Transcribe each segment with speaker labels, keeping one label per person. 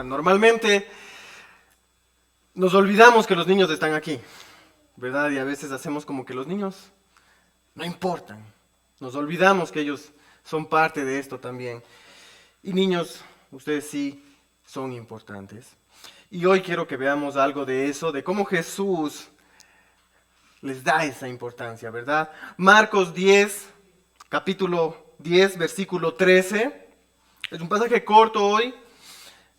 Speaker 1: Normalmente nos olvidamos que los niños están aquí, ¿verdad? Y a veces hacemos como que los niños no importan. Nos olvidamos que ellos son parte de esto también. Y niños, ustedes sí son importantes. Y hoy quiero que veamos algo de eso, de cómo Jesús les da esa importancia, ¿verdad? Marcos 10, capítulo 10, versículo 13. Es un pasaje corto hoy,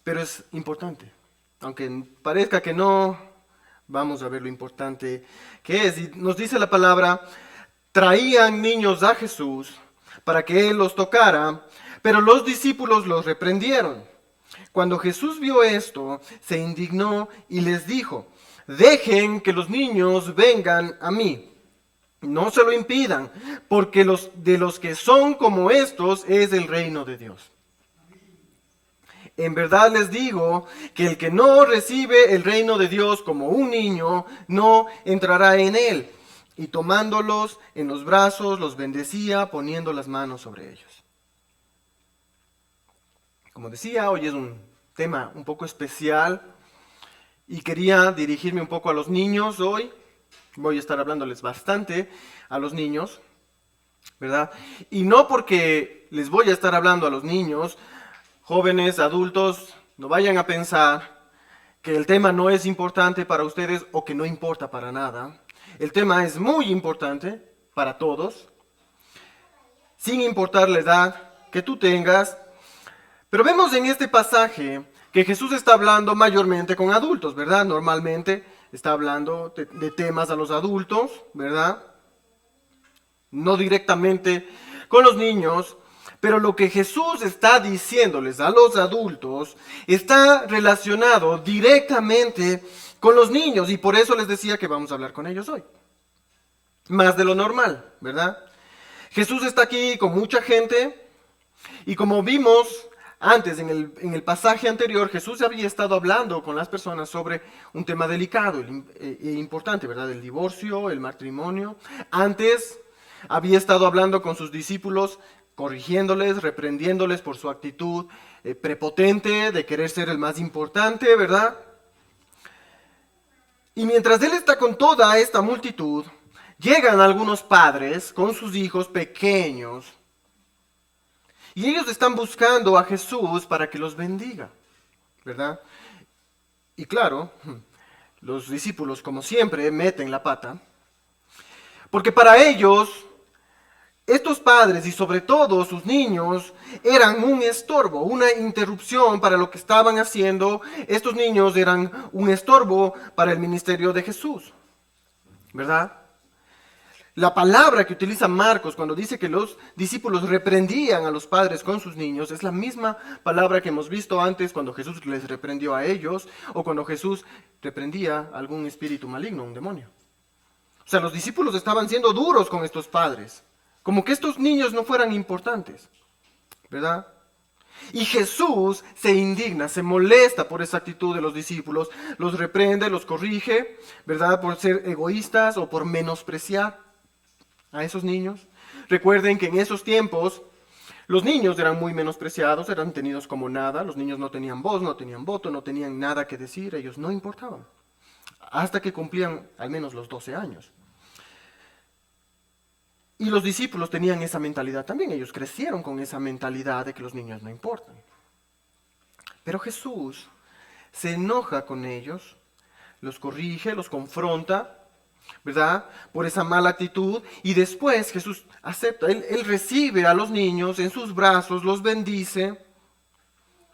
Speaker 1: pero es importante. Aunque parezca que no, vamos a ver lo importante que es. Y nos dice la palabra, traían niños a Jesús para que él los tocara, pero los discípulos los reprendieron. Cuando Jesús vio esto, se indignó y les dijo, dejen que los niños vengan a mí. No se lo impidan, porque de los que son como estos es el reino de Dios. En verdad les digo que el que no recibe el reino de Dios como un niño, no entrará en él. Y tomándolos en los brazos, los bendecía poniendo las manos sobre ellos. Como decía, hoy es un tema un poco especial y quería dirigirme un poco a los niños hoy. Voy a estar hablándoles bastante a los niños, ¿verdad? Y no porque les voy a estar hablando a los niños, jóvenes, adultos, no vayan a pensar que el tema no es importante para ustedes o que no importa para nada. El tema es muy importante para todos, sin importar la edad que tú tengas. Pero vemos en este pasaje que Jesús está hablando mayormente con adultos, ¿verdad? Normalmente está hablando de temas a los adultos, ¿verdad? No directamente con los niños, pero lo que Jesús está diciéndoles a los adultos está relacionado directamente con los niños y por eso les decía que vamos a hablar con ellos hoy. Más de lo normal, ¿verdad? Jesús está aquí con mucha gente y como vimos antes en el pasaje anterior, Jesús había estado hablando con las personas sobre un tema delicado e importante, ¿verdad? El divorcio, el matrimonio. Antes había estado hablando con sus discípulos, corrigiéndoles, reprendiéndoles por su actitud prepotente de querer ser el más importante, ¿verdad? Y mientras él está con toda esta multitud, llegan algunos padres con sus hijos pequeños y ellos están buscando a Jesús para que los bendiga, ¿verdad? Y claro, los discípulos, como siempre, meten la pata, porque para ellos, estos padres y sobre todo sus niños eran un estorbo, una interrupción para lo que estaban haciendo. Estos niños eran un estorbo para el ministerio de Jesús, ¿verdad? La palabra que utiliza Marcos cuando dice que los discípulos reprendían a los padres con sus niños es la misma palabra que hemos visto antes cuando Jesús les reprendió a ellos o cuando Jesús reprendía a algún espíritu maligno, un demonio. O sea, los discípulos estaban siendo duros con estos padres, como que estos niños no fueran importantes, ¿verdad? Y Jesús se indigna, se molesta por esa actitud de los discípulos, los reprende, los corrige, ¿verdad? Por ser egoístas o por menospreciar a esos niños. Recuerden que en esos tiempos los niños eran muy menospreciados, eran tenidos como nada, los niños no tenían voz, no tenían voto, no tenían nada que decir, ellos no importaban, hasta que cumplían al menos los 12 años. Y los discípulos tenían esa mentalidad también, ellos crecieron con esa mentalidad de que los niños no importan. Pero Jesús se enoja con ellos, los corrige, los confronta, ¿verdad? Por esa mala actitud. Y después Jesús acepta, él recibe a los niños en sus brazos, los bendice,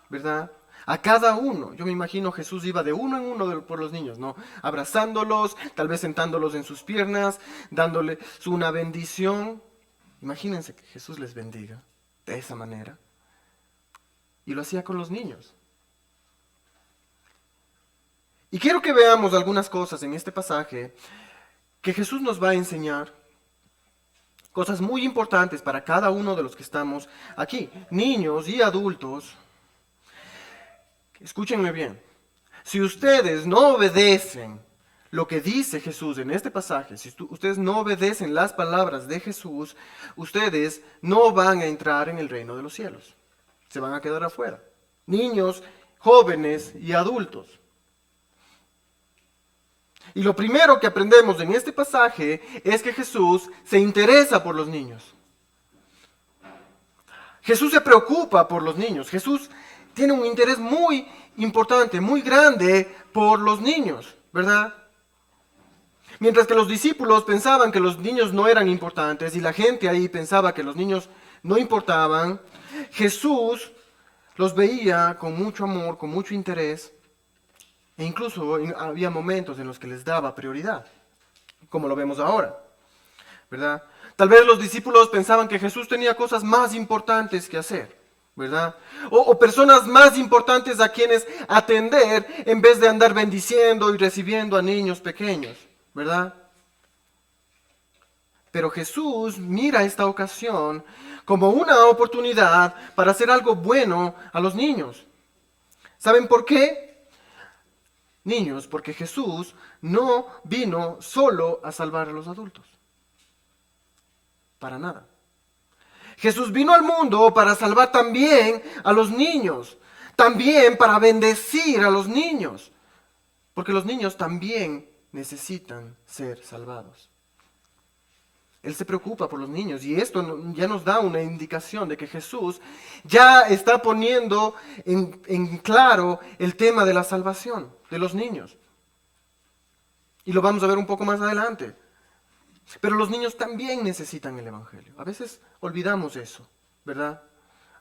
Speaker 1: ¿verdad? A cada uno. Yo me imagino Jesús iba de uno en uno por los niños, ¿no? Abrazándolos, tal vez sentándolos en sus piernas, dándoles una bendición. Imagínense que Jesús les bendiga de esa manera. Y lo hacía con los niños. Y quiero que veamos algunas cosas en este pasaje que Jesús nos va a enseñar, cosas muy importantes para cada uno de los que estamos aquí, niños y adultos. Escúchenme bien, si ustedes no obedecen lo que dice Jesús en este pasaje, si ustedes no obedecen las palabras de Jesús, ustedes no van a entrar en el reino de los cielos, se van a quedar afuera. Niños, jóvenes y adultos. Y lo primero que aprendemos en este pasaje es que Jesús se interesa por los niños. Jesús se preocupa por los niños. Jesús tiene un interés muy importante, muy grande por los niños, ¿verdad? Mientras que los discípulos pensaban que los niños no eran importantes y la gente ahí pensaba que los niños no importaban, Jesús los veía con mucho amor, con mucho interés, e incluso había momentos en los que les daba prioridad, como lo vemos ahora, ¿verdad? Tal vez los discípulos pensaban que Jesús tenía cosas más importantes que hacer, ¿verdad? O personas más importantes a quienes atender en vez de andar bendiciendo y recibiendo a niños pequeños, ¿verdad? Pero Jesús mira esta ocasión como una oportunidad para hacer algo bueno a los niños. ¿Saben por qué? Niños, porque Jesús no vino solo a salvar a los adultos. Para nada. Jesús vino al mundo para salvar también a los niños, también para bendecir a los niños, porque los niños también necesitan ser salvados. Él se preocupa por los niños y esto ya nos da una indicación de que Jesús ya está poniendo en claro el tema de la salvación de los niños. Y lo vamos a ver un poco más adelante. Pero los niños también necesitan el Evangelio. A veces olvidamos eso, ¿verdad?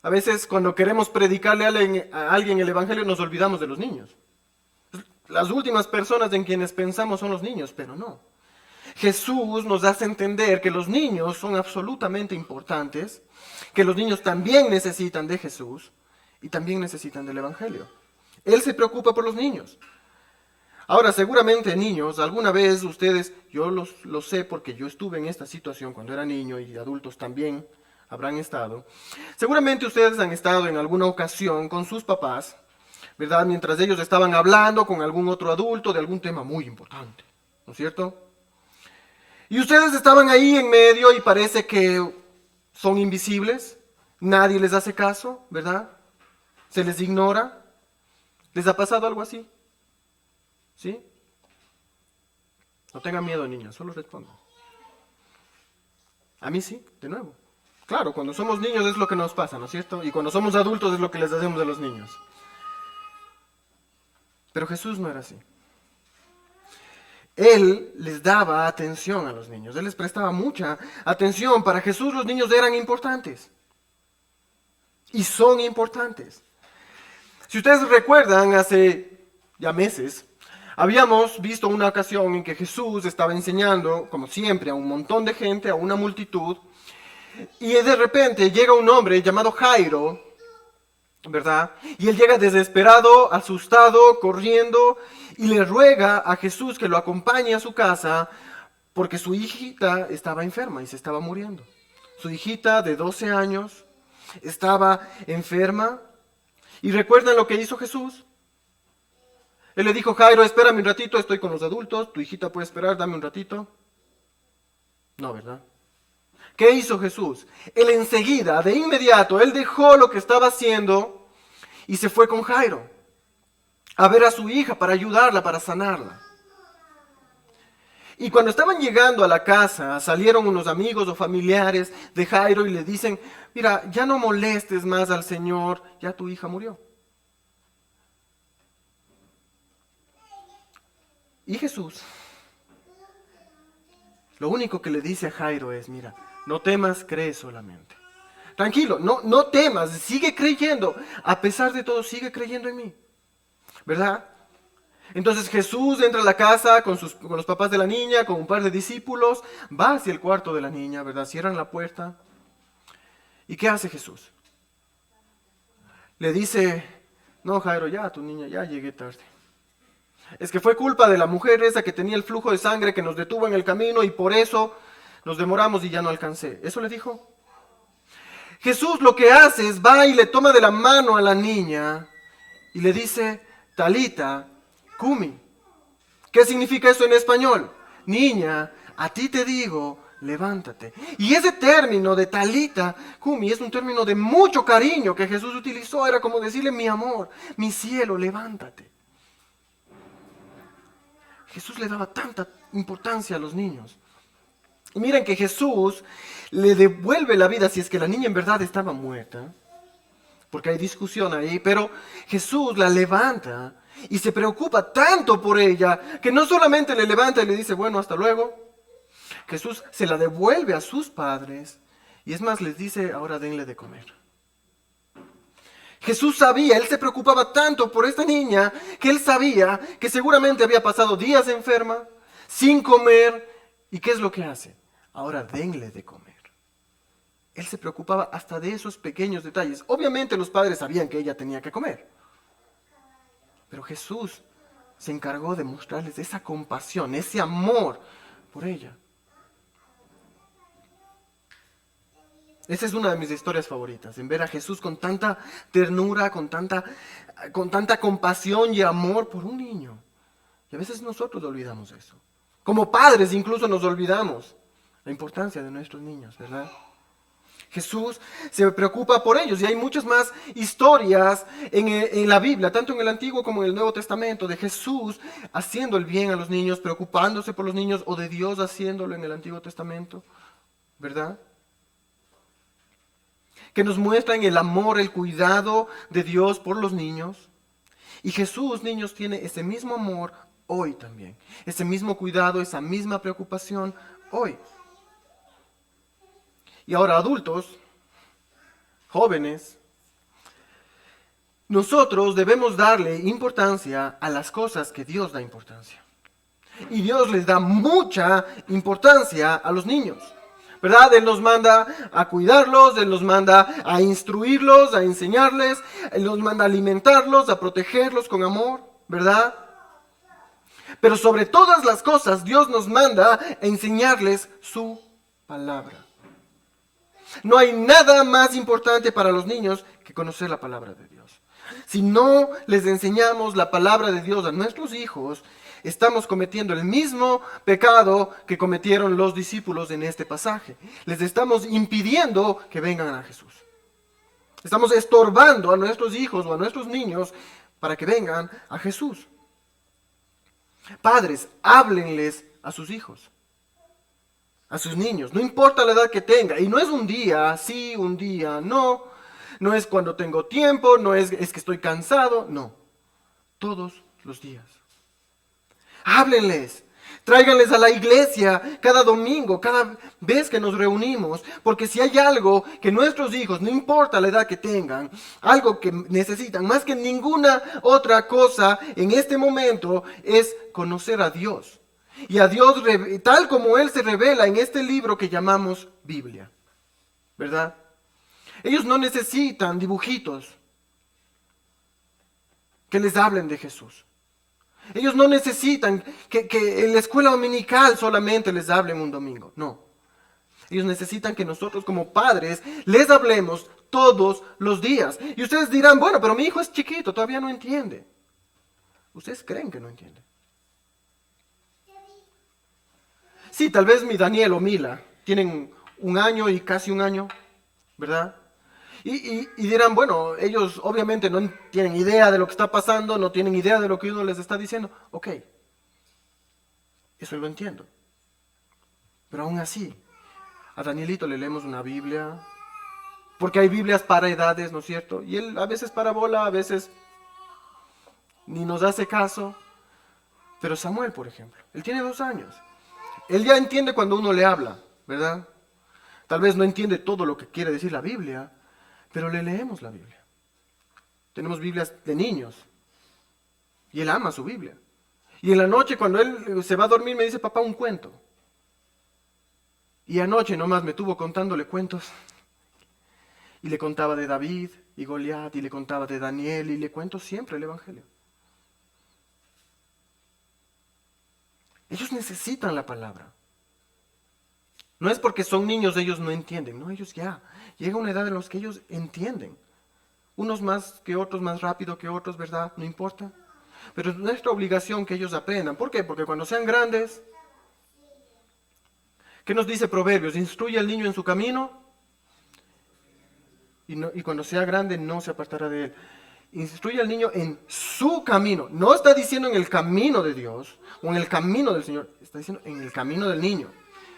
Speaker 1: A veces cuando queremos predicarle a alguien el Evangelio nos olvidamos de los niños. Las últimas personas en quienes pensamos son los niños, pero no. Jesús nos hace entender que los niños son absolutamente importantes, que los niños también necesitan de Jesús y también necesitan del Evangelio. Él se preocupa por los niños. Ahora, seguramente niños, alguna vez ustedes, yo lo sé porque yo estuve en esta situación cuando era niño y adultos también habrán estado. Seguramente ustedes han estado en alguna ocasión con sus papás, ¿verdad? Mientras ellos estaban hablando con algún otro adulto de algún tema muy importante, ¿no es cierto? Y ustedes estaban ahí en medio y parece que son invisibles, nadie les hace caso, ¿verdad? Se les ignora. ¿Les ha pasado algo así? ¿Sí? No tengan miedo, niños, solo respondan. A mí sí, de nuevo. Claro, cuando somos niños es lo que nos pasa, ¿no es cierto? Y cuando somos adultos es lo que les hacemos a los niños. Pero Jesús no era así. Él les daba atención a los niños, Él les prestaba mucha atención. Para Jesús los niños eran importantes. Y son importantes. Si ustedes recuerdan, hace ya meses, habíamos visto una ocasión en que Jesús estaba enseñando, como siempre, a un montón de gente, a una multitud, y de repente llega un hombre llamado Jairo, ¿verdad? Y él llega desesperado, asustado, corriendo, y le ruega a Jesús que lo acompañe a su casa, porque su hijita estaba enferma y se estaba muriendo. Su hijita de 12 años estaba enferma. ¿Y recuerdan lo que hizo Jesús? Él le dijo: Jairo, espérame un ratito, estoy con los adultos, tu hijita puede esperar, dame un ratito. No, ¿verdad? ¿Qué hizo Jesús? Él enseguida, de inmediato, él dejó lo que estaba haciendo y se fue con Jairo a ver a su hija para ayudarla, para sanarla. Y cuando estaban llegando a la casa, salieron unos amigos o familiares de Jairo y le dicen: mira, ya no molestes más al Señor, ya tu hija murió. Y Jesús, lo único que le dice a Jairo es: mira, no temas, cree solamente. Tranquilo, no temas, sigue creyendo. A pesar de todo, sigue creyendo en mí. ¿Verdad? Entonces Jesús entra a la casa con los papás de la niña, con un par de discípulos, va hacia el cuarto de la niña, ¿verdad? Cierran la puerta. ¿Y qué hace Jesús? Le dice: no, Jairo, ya tu niña, ya llegué tarde. Es que fue culpa de la mujer esa que tenía el flujo de sangre que nos detuvo en el camino y por eso nos demoramos y ya no alcancé. ¿Eso le dijo? Jesús lo que hace es va y le toma de la mano a la niña y le dice: Talita Cumi. ¿Qué significa eso en español? Niña, a ti te digo, levántate. Y ese término de talita cumi es un término de mucho cariño que Jesús utilizó. Era como decirle, mi amor, mi cielo, levántate. Jesús le daba tanta importancia a los niños. Y miren que Jesús le devuelve la vida si es que la niña en verdad estaba muerta. Porque hay discusión ahí, pero Jesús la levanta y se preocupa tanto por ella que no solamente le levanta y le dice, bueno, hasta luego. Jesús se la devuelve a sus padres y es más, les dice, ahora denle de comer. Jesús sabía, él se preocupaba tanto por esta niña que él sabía que seguramente había pasado días enferma, sin comer. ¿Y qué es lo que hace? Ahora denle de comer. Él se preocupaba hasta de esos pequeños detalles. Obviamente los padres sabían que ella tenía que comer. Pero Jesús se encargó de mostrarles esa compasión, ese amor por ella. Esa es una de mis historias favoritas, en ver a Jesús con tanta ternura, con tanta compasión y amor por un niño. Y a veces nosotros olvidamos eso. Como padres incluso nos olvidamos la importancia de nuestros niños, ¿verdad? Jesús se preocupa por ellos y hay muchas más historias en la Biblia, tanto en el Antiguo como en el Nuevo Testamento, de Jesús haciendo el bien a los niños, preocupándose por los niños, o de Dios haciéndolo en el Antiguo Testamento, ¿verdad? Que nos muestran el amor, el cuidado de Dios por los niños. Y Jesús, niños, tiene ese mismo amor hoy también, ese mismo cuidado, esa misma preocupación hoy. Y ahora adultos, jóvenes, nosotros debemos darle importancia a las cosas que Dios da importancia. Y Dios les da mucha importancia a los niños, ¿verdad? Él nos manda a cuidarlos, Él nos manda a instruirlos, a enseñarles, Él nos manda a alimentarlos, a protegerlos con amor, ¿verdad? Pero sobre todas las cosas, Dios nos manda a enseñarles su palabra. No hay nada más importante para los niños que conocer la palabra de Dios. Si no les enseñamos la palabra de Dios a nuestros hijos, estamos cometiendo el mismo pecado que cometieron los discípulos en este pasaje. Les estamos impidiendo que vengan a Jesús. Estamos estorbando a nuestros hijos o a nuestros niños para que vengan a Jesús. Padres, háblenles a sus hijos, a sus niños, no importa la edad que tenga. Y no es un día sí, un día no. No es cuando tengo tiempo, no es que estoy cansado, no. Todos los días. Háblenles, tráiganles a la iglesia cada domingo, cada vez que nos reunimos, porque si hay algo que nuestros hijos, no importa la edad que tengan, algo que necesitan más que ninguna otra cosa en este momento es conocer a Dios. Y a Dios tal como Él se revela en este libro que llamamos Biblia, ¿verdad? Ellos no necesitan dibujitos que les hablen de Jesús. Ellos no necesitan que en la escuela dominical solamente les hablen un domingo. No. Ellos necesitan que nosotros como padres les hablemos todos los días. Y ustedes dirán, bueno, pero mi hijo es chiquito, todavía no entiende. ¿Ustedes creen que no entiende? Sí, tal vez mi Daniel o Mila tienen 1 año y casi 1 año, ¿verdad? Y dirán, bueno, ellos obviamente no tienen idea de lo que está pasando, no tienen idea de lo que uno les está diciendo. Ok, eso lo entiendo. Pero aún así, a Danielito le leemos una Biblia, porque hay Biblias para edades, ¿no es cierto? Y él a veces parabola, a veces ni nos hace caso. Pero Samuel, por ejemplo, él tiene 2 años. Él ya entiende cuando uno le habla, ¿verdad? Tal vez no entiende todo lo que quiere decir la Biblia, pero le leemos la Biblia. Tenemos Biblias de niños. Y él ama su Biblia. Y en la noche cuando él se va a dormir me dice, papá, un cuento. Y anoche nomás me tuvo contándole cuentos. Y le contaba de David y Goliat, y le contaba de Daniel, y le cuento siempre el Evangelio. Ellos necesitan la palabra. No es porque son niños, ellos no entienden. No, ellos ya. Llega una edad en la que ellos entienden. Unos más que otros, más rápido que otros, ¿verdad? No importa. Pero es nuestra obligación que ellos aprendan. ¿Por qué? Porque cuando sean grandes, ¿Qué nos dice Proverbios? Instruye al niño en su camino y cuando sea grande no se apartará de él. Instruye al niño en su camino. No está diciendo en el camino de Dios o en el camino del Señor. Está diciendo en el camino del niño.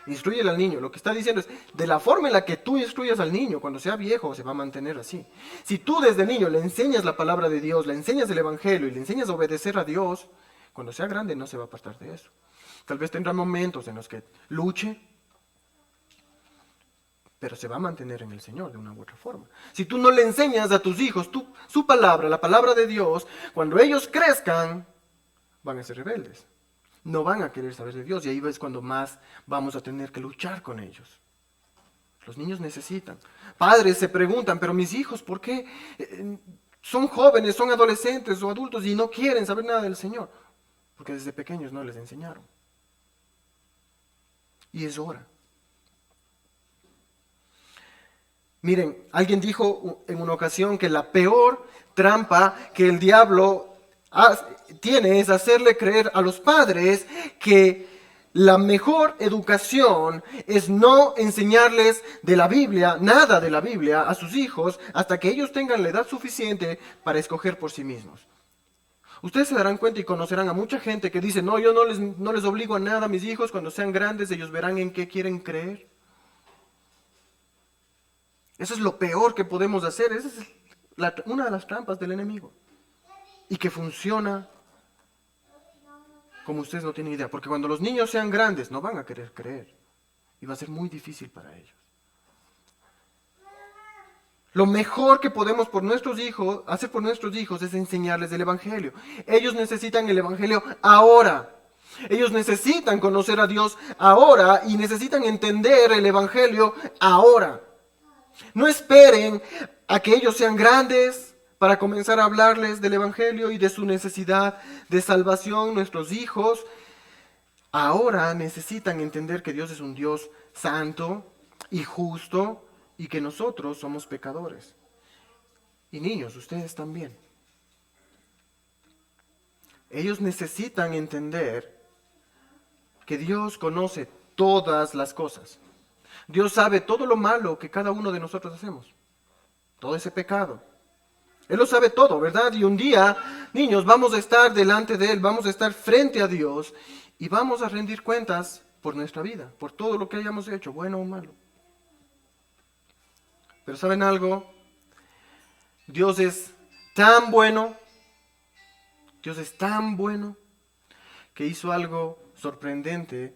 Speaker 1: Instrúyele al niño. Lo que está diciendo es, de la forma en la que tú instruyas al niño, cuando sea viejo se va a mantener así. Si tú desde niño le enseñas la palabra de Dios, le enseñas el Evangelio y le enseñas a obedecer a Dios, cuando sea grande no se va a apartar de eso. Tal vez tendrá momentos en los que luche, pero se va a mantener en el Señor de una u otra forma. Si tú no le enseñas a tus hijos su palabra, la palabra de Dios, cuando ellos crezcan, van a ser rebeldes. No van a querer saber de Dios y ahí es cuando más vamos a tener que luchar con ellos. Los niños necesitan. Padres se preguntan, pero mis hijos, ¿por qué son jóvenes, son adolescentes o adultos y no quieren saber nada del Señor? Porque desde pequeños no les enseñaron. Y es hora. Miren, alguien dijo en una ocasión que la peor trampa que el diablo tiene es hacerle creer a los padres que la mejor educación es no enseñarles de la Biblia, nada de la Biblia, a sus hijos hasta que ellos tengan la edad suficiente para escoger por sí mismos. Ustedes se darán cuenta y conocerán a mucha gente que dice, no, yo no les obligo a nada a mis hijos, cuando sean grandes ellos verán en qué quieren creer. Eso es lo peor que podemos hacer. Esa es una de las trampas del enemigo. Y que funciona como ustedes no tienen idea. Porque cuando los niños sean grandes no van a querer creer. Y va a ser muy difícil para ellos. Lo mejor que podemos hacer por nuestros hijos es enseñarles el Evangelio. Ellos necesitan el Evangelio ahora. Ellos necesitan conocer a Dios ahora y necesitan entender el Evangelio ahora. No esperen a que ellos sean grandes para comenzar a hablarles del Evangelio y de su necesidad de salvación. Nuestros hijos ahora necesitan entender que Dios es un Dios santo y justo y que nosotros somos pecadores. Y niños, ustedes también. Ellos necesitan entender que Dios conoce todas las cosas. Dios sabe todo lo malo que cada uno de nosotros hacemos. Todo ese pecado. Él lo sabe todo, ¿verdad? Y un día, niños, vamos a estar delante de Él, vamos a estar frente a Dios y vamos a rendir cuentas por nuestra vida, por todo lo que hayamos hecho, bueno o malo. Pero ¿saben algo? Dios es tan bueno, que hizo algo sorprendente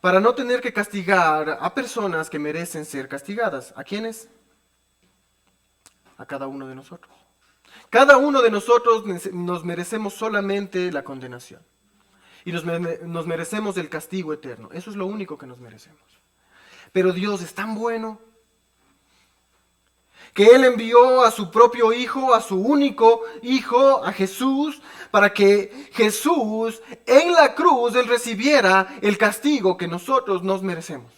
Speaker 1: para no tener que castigar a personas que merecen ser castigadas. ¿A quiénes? A cada uno de nosotros. Cada uno de nosotros nos merecemos solamente la condenación. Y nos merecemos el castigo eterno. Eso es lo único que nos merecemos. Pero Dios es tan bueno que Él envió a su propio Hijo, a su único Hijo, a Jesús, para que Jesús en la cruz Él recibiera el castigo que nosotros nos merecemos.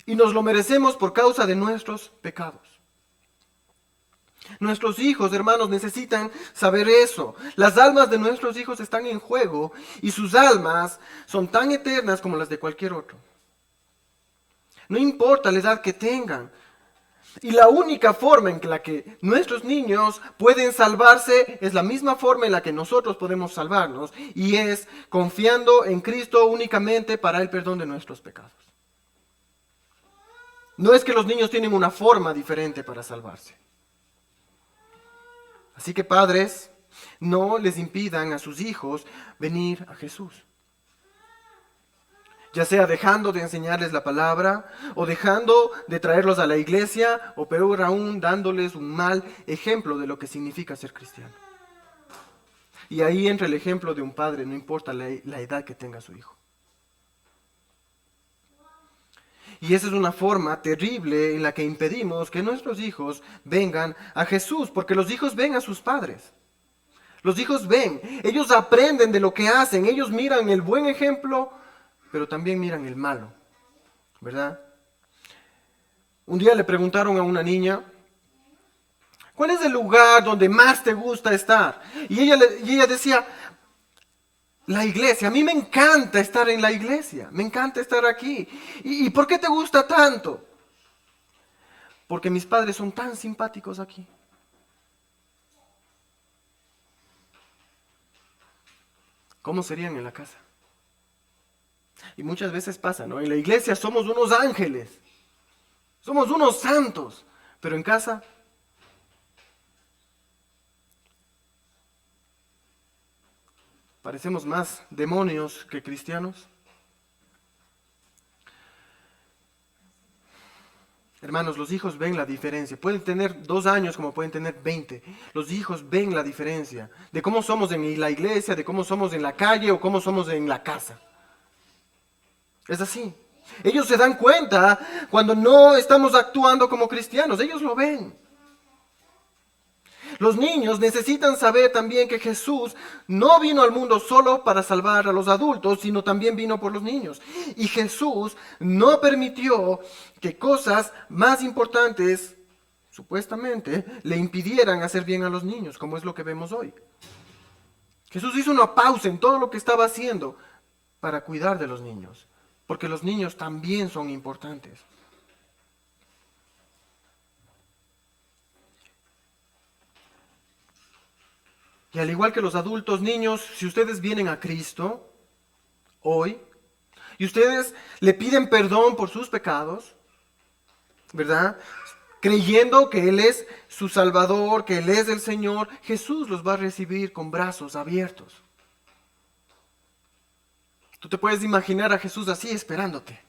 Speaker 1: Y nos lo merecemos por causa de nuestros pecados. Nuestros hijos, hermanos, necesitan saber eso. Las almas de nuestros hijos están en juego y sus almas son tan eternas como las de cualquier otro. No importa la edad que tengan. Y la única forma en la que nuestros niños pueden salvarse es la misma forma en la que nosotros podemos salvarnos, y es confiando en Cristo únicamente para el perdón de nuestros pecados. No es que los niños tienen una forma diferente para salvarse. Así que padres, no les impidan a sus hijos venir a Jesús. Ya sea dejando de enseñarles la palabra, o dejando de traerlos a la iglesia, o peor aún, dándoles un mal ejemplo de lo que significa ser cristiano. Y ahí entra el ejemplo de un padre, no importa la edad que tenga su hijo. Y esa es una forma terrible en la que impedimos que nuestros hijos vengan a Jesús, porque los hijos ven a sus padres. Los hijos ven, ellos aprenden de lo que hacen, ellos miran el buen ejemplo, pero también miran el malo, ¿verdad? Un día le preguntaron a una niña, ¿cuál es el lugar donde más te gusta estar? Y ella decía, La iglesia, a mí me encanta estar en la iglesia, me encanta estar aquí. ¿Y por qué te gusta tanto? Porque mis padres son tan simpáticos aquí. ¿Cómo serían en la casa? Y muchas veces pasa, ¿no? En la iglesia somos unos ángeles, somos unos santos, pero en casa parecemos más demonios que cristianos. Hermanos, los hijos ven la diferencia. Pueden tener 2 años como pueden tener 20. Los hijos ven la diferencia de cómo somos en la iglesia, de cómo somos en la calle o cómo somos en la casa. Es así. Ellos se dan cuenta cuando no estamos actuando como cristianos. Ellos lo ven. Los niños necesitan saber también que Jesús no vino al mundo solo para salvar a los adultos, sino también vino por los niños. Y Jesús no permitió que cosas más importantes, supuestamente, le impidieran hacer bien a los niños, como es lo que vemos hoy. Jesús hizo una pausa en todo lo que estaba haciendo para cuidar de los niños, porque los niños también son importantes. Y al igual que los adultos, niños, si ustedes vienen a Cristo hoy y ustedes le piden perdón por sus pecados, ¿verdad? Creyendo que Él es su Salvador, que Él es el Señor, Jesús los va a recibir con brazos abiertos. Tú te puedes imaginar a Jesús así esperándote,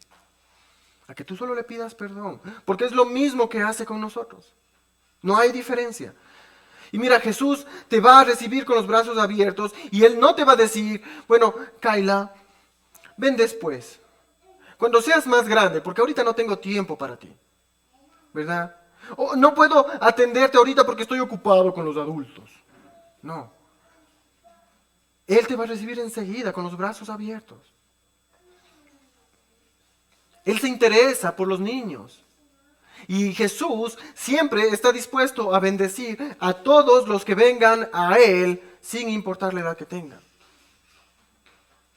Speaker 1: a que tú solo le pidas perdón, porque es lo mismo que hace con nosotros. No hay diferencia. Y mira, Jesús te va a recibir con los brazos abiertos y Él no te va a decir, bueno, Kayla, ven después, cuando seas más grande, porque ahorita no tengo tiempo para ti, ¿verdad? O no puedo atenderte ahorita porque estoy ocupado con los adultos. No. Él te va a recibir enseguida con los brazos abiertos. Él se interesa por los niños. Y Jesús siempre está dispuesto a bendecir a todos los que vengan a Él sin importar la edad que tengan.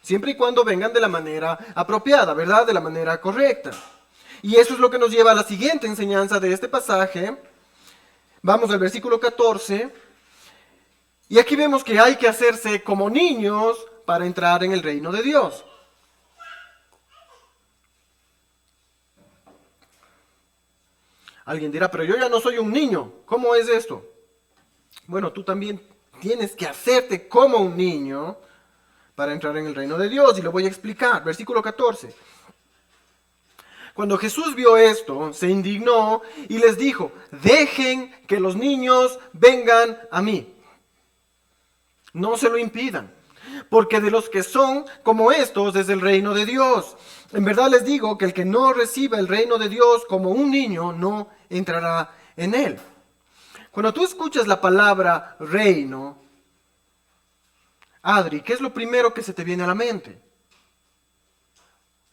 Speaker 1: Siempre y cuando vengan de la manera apropiada, ¿verdad? De la manera correcta. Y eso es lo que nos lleva a la siguiente enseñanza de este pasaje. Vamos al versículo 14. Y aquí vemos que hay que hacerse como niños para entrar en el reino de Dios. Alguien dirá, pero yo ya no soy un niño. ¿Cómo es esto? Bueno, tú también tienes que hacerte como un niño para entrar en el reino de Dios. Y lo voy a explicar. Versículo 14. Cuando Jesús vio esto, se indignó y les dijo, dejen que los niños vengan a mí. No se lo impidan, porque de los que son como estos es el reino de Dios. En verdad les digo que el que no reciba el reino de Dios como un niño no entrará en él. Cuando tú escuchas la palabra reino, Adri, ¿qué es lo primero que se te viene a la mente?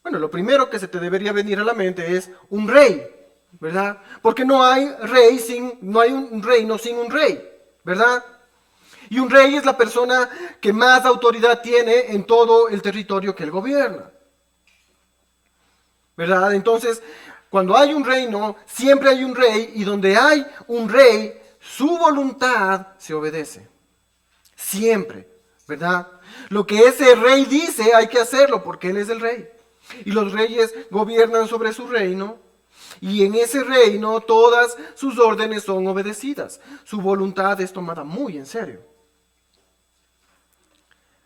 Speaker 1: Bueno, lo primero que se te debería venir a la mente es un rey, ¿verdad? Porque no hay un reino sin un rey, ¿verdad? Y un rey es la persona que más autoridad tiene en todo el territorio que él gobierna, ¿verdad? Entonces, cuando hay un reino, siempre hay un rey, y donde hay un rey, su voluntad se obedece. Siempre, ¿verdad? Lo que ese rey dice hay que hacerlo porque él es el rey. Y los reyes gobiernan sobre su reino, y en ese reino todas sus órdenes son obedecidas. Su voluntad es tomada muy en serio.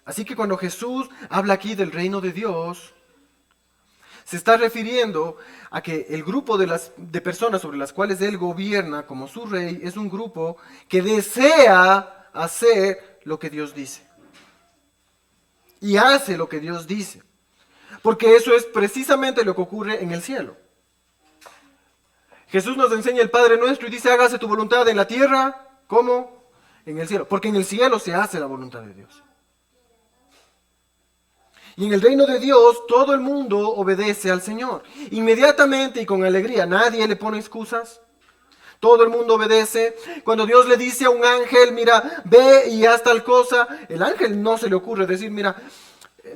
Speaker 1: Así que cuando Jesús habla aquí del reino de Dios, se está refiriendo a que el grupo de personas sobre las cuales Él gobierna como su rey es un grupo que desea hacer lo que Dios dice. Y hace lo que Dios dice. Porque eso es precisamente lo que ocurre en el cielo. Jesús nos enseña el Padre Nuestro y dice, hágase tu voluntad en la tierra, como en el cielo. Porque en el cielo se hace la voluntad de Dios. Y en el reino de Dios todo el mundo obedece al Señor. Inmediatamente y con alegría. Nadie le pone excusas. Todo el mundo obedece. Cuando Dios le dice a un ángel, mira, ve y haz tal cosa, el ángel no se le ocurre decir, mira,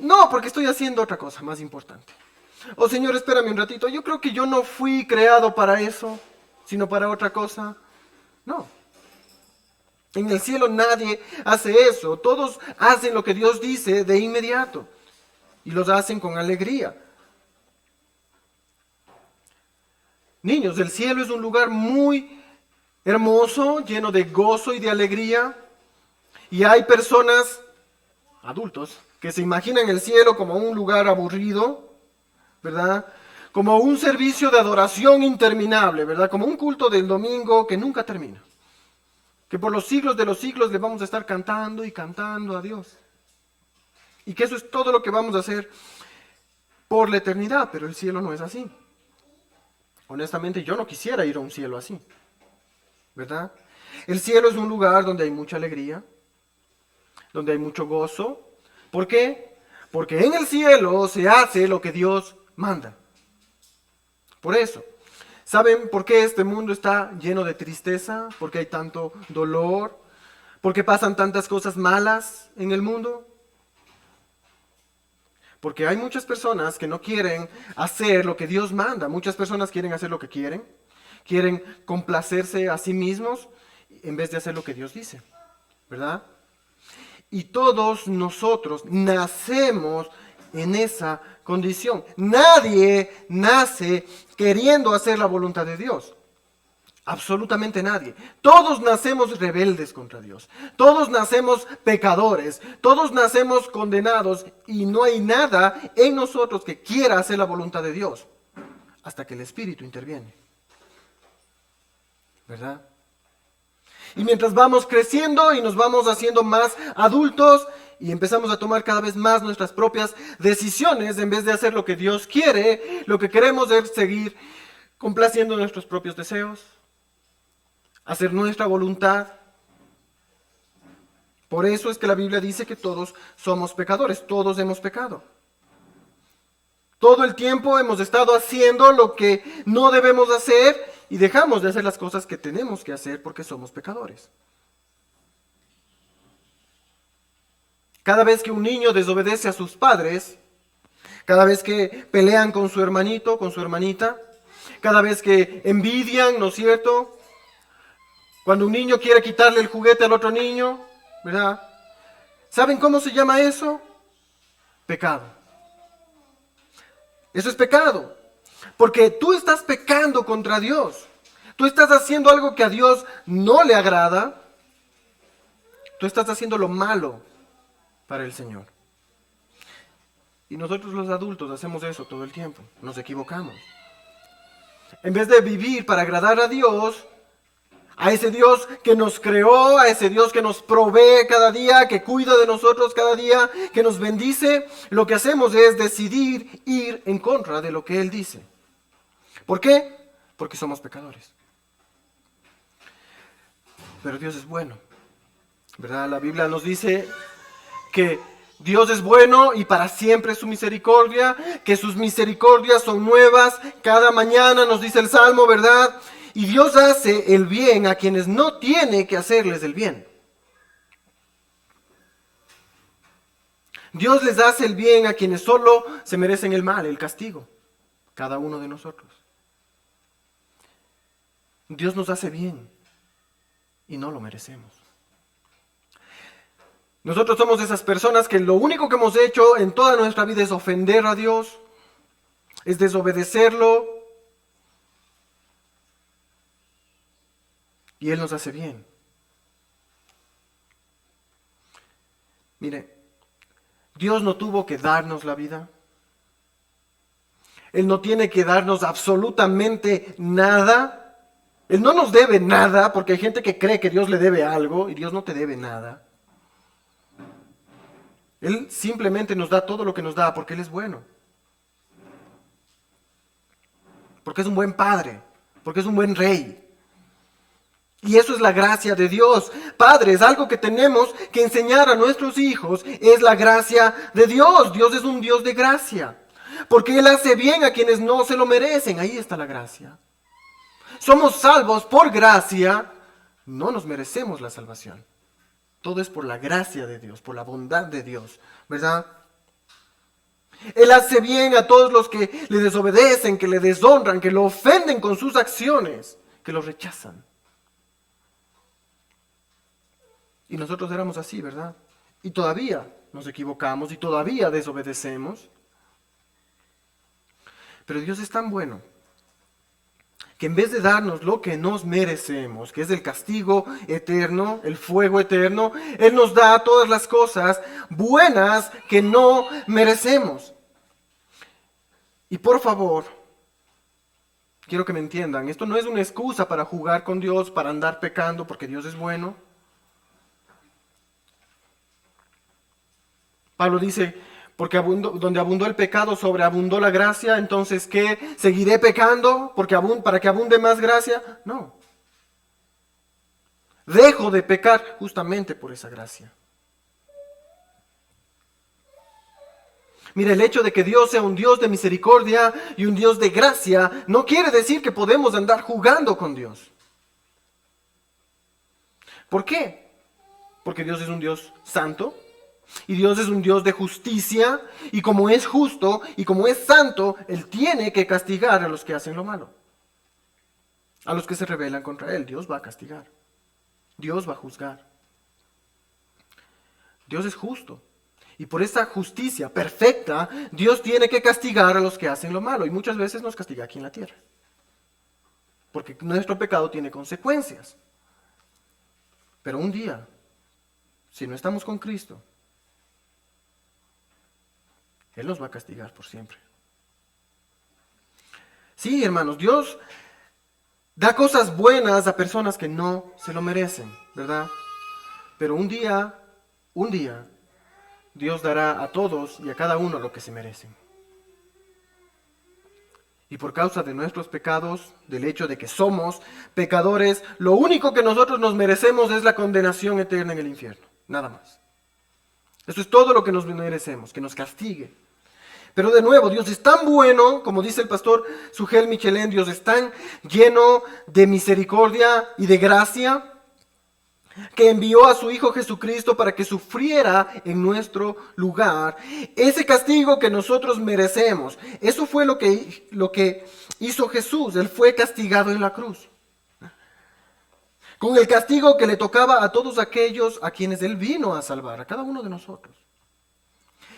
Speaker 1: No, porque estoy haciendo otra cosa más importante. Oh Señor, espérame un ratito. Yo creo que yo no fui creado para eso, sino para otra cosa. No. En el cielo nadie hace eso. Todos hacen lo que Dios dice de inmediato. Y los hacen con alegría. Niños, el cielo es un lugar muy hermoso, lleno de gozo y de alegría. Y hay personas, adultos, que se imaginan el cielo como un lugar aburrido, ¿verdad? Como un servicio de adoración interminable, ¿verdad? Como un culto del domingo que nunca termina. Que por los siglos de los siglos le vamos a estar cantando y cantando a Dios. Y que eso es todo lo que vamos a hacer por la eternidad, pero el cielo no es así. Honestamente, yo no quisiera ir a un cielo así, ¿verdad? El cielo es un lugar donde hay mucha alegría, donde hay mucho gozo. ¿Por qué? Porque en el cielo se hace lo que Dios manda. Por eso. ¿Saben por qué este mundo está lleno de tristeza? ¿Por qué hay tanto dolor? ¿Por qué pasan tantas cosas malas en el mundo? Porque hay muchas personas que no quieren hacer lo que Dios manda. Muchas personas quieren hacer lo que quieren. Quieren complacerse a sí mismos en vez de hacer lo que Dios dice. ¿Verdad? Y todos nosotros nacemos en esa condición. Nadie nace queriendo hacer la voluntad de Dios. Absolutamente nadie. Todos nacemos rebeldes contra Dios. Todos nacemos pecadores. Todos nacemos condenados y no hay nada en nosotros que quiera hacer la voluntad de Dios hasta que el Espíritu interviene. ¿Verdad? Y mientras vamos creciendo y nos vamos haciendo más adultos y empezamos a tomar cada vez más nuestras propias decisiones en vez de hacer lo que Dios quiere, lo que queremos es seguir complaciendo nuestros propios deseos, hacer nuestra voluntad. Por eso es que la Biblia dice que todos somos pecadores, todos hemos pecado. Todo el tiempo hemos estado haciendo lo que no debemos hacer y dejamos de hacer las cosas que tenemos que hacer porque somos pecadores. Cada vez que un niño desobedece a sus padres, cada vez que pelean con su hermanito, con su hermanita, cada vez que envidian, ¿no es cierto? Cuando un niño quiere quitarle el juguete al otro niño, ¿verdad? ¿Saben cómo se llama eso? Pecado. Eso es pecado. Porque tú estás pecando contra Dios. Tú estás haciendo algo que a Dios no le agrada. Tú estás haciendo lo malo para el Señor. Y nosotros los adultos hacemos eso todo el tiempo. Nos equivocamos. En vez de vivir para agradar a Dios, a ese Dios que nos creó, a ese Dios que nos provee cada día, que cuida de nosotros cada día, que nos bendice, lo que hacemos es decidir ir en contra de lo que Él dice. ¿Por qué? Porque somos pecadores. Pero Dios es bueno, ¿verdad? La Biblia nos dice que Dios es bueno y para siempre es su misericordia, que sus misericordias son nuevas cada mañana, nos dice el Salmo, ¿verdad? Y Dios hace el bien a quienes no tiene que hacerles el bien. Dios les hace el bien a quienes solo se merecen el mal, el castigo. Cada uno de nosotros. Dios nos hace bien y no lo merecemos. Nosotros somos esas personas que lo único que hemos hecho en toda nuestra vida es ofender a Dios, es desobedecerlo. Y Él nos hace bien. Mire, Dios no tuvo que darnos la vida. Él no tiene que darnos absolutamente nada. Él no nos debe nada, porque hay gente que cree que Dios le debe algo y Dios no te debe nada. Él simplemente nos da todo lo que nos da porque Él es bueno. Porque es un buen padre, porque es un buen rey. Y eso es la gracia de Dios. Padres, algo que tenemos que enseñar a nuestros hijos es la gracia de Dios. Dios es un Dios de gracia. Porque Él hace bien a quienes no se lo merecen. Ahí está la gracia. Somos salvos por gracia. No nos merecemos la salvación. Todo es por la gracia de Dios, por la bondad de Dios, ¿verdad? Él hace bien a todos los que le desobedecen, que le deshonran, que lo ofenden con sus acciones, que lo rechazan. Y nosotros éramos así, ¿verdad? Y todavía nos equivocamos y todavía desobedecemos. Pero Dios es tan bueno que en vez de darnos lo que nos merecemos, que es el castigo eterno, el fuego eterno, Él nos da todas las cosas buenas que no merecemos. Y por favor, quiero que me entiendan, esto no es una excusa para jugar con Dios, para andar pecando, porque Dios es bueno. Pablo dice, porque donde abundó el pecado, sobreabundó la gracia, entonces ¿qué? ¿Seguiré pecando para que abunde más gracia? No. Dejo de pecar justamente por esa gracia. Mira, el hecho de que Dios sea un Dios de misericordia y un Dios de gracia no quiere decir que podemos andar jugando con Dios. ¿Por qué? Porque Dios es un Dios santo. Y Dios es un Dios de justicia, y como es justo y como es santo, Él tiene que castigar a los que hacen lo malo. A los que se rebelan contra Él, Dios va a castigar. Dios va a juzgar. Dios es justo. Y por esa justicia perfecta, Dios tiene que castigar a los que hacen lo malo. Y muchas veces nos castiga aquí en la tierra. Porque nuestro pecado tiene consecuencias. Pero un día, si no estamos con Cristo, Él nos va a castigar por siempre. Sí, hermanos, Dios da cosas buenas a personas que no se lo merecen, ¿verdad? Pero un día, Dios dará a todos y a cada uno lo que se merecen. Y por causa de nuestros pecados, del hecho de que somos pecadores, lo único que nosotros nos merecemos es la condenación eterna en el infierno. Nada más. Eso es todo lo que nos merecemos, que nos castigue. Pero de nuevo, Dios es tan bueno, como dice el pastor Sugel Michelén, Dios es tan lleno de misericordia y de gracia, que envió a su Hijo Jesucristo para que sufriera en nuestro lugar ese castigo que nosotros merecemos. Eso fue lo que hizo Jesús. Él fue castigado en la cruz, con el castigo que le tocaba a todos aquellos a quienes Él vino a salvar, a cada uno de nosotros.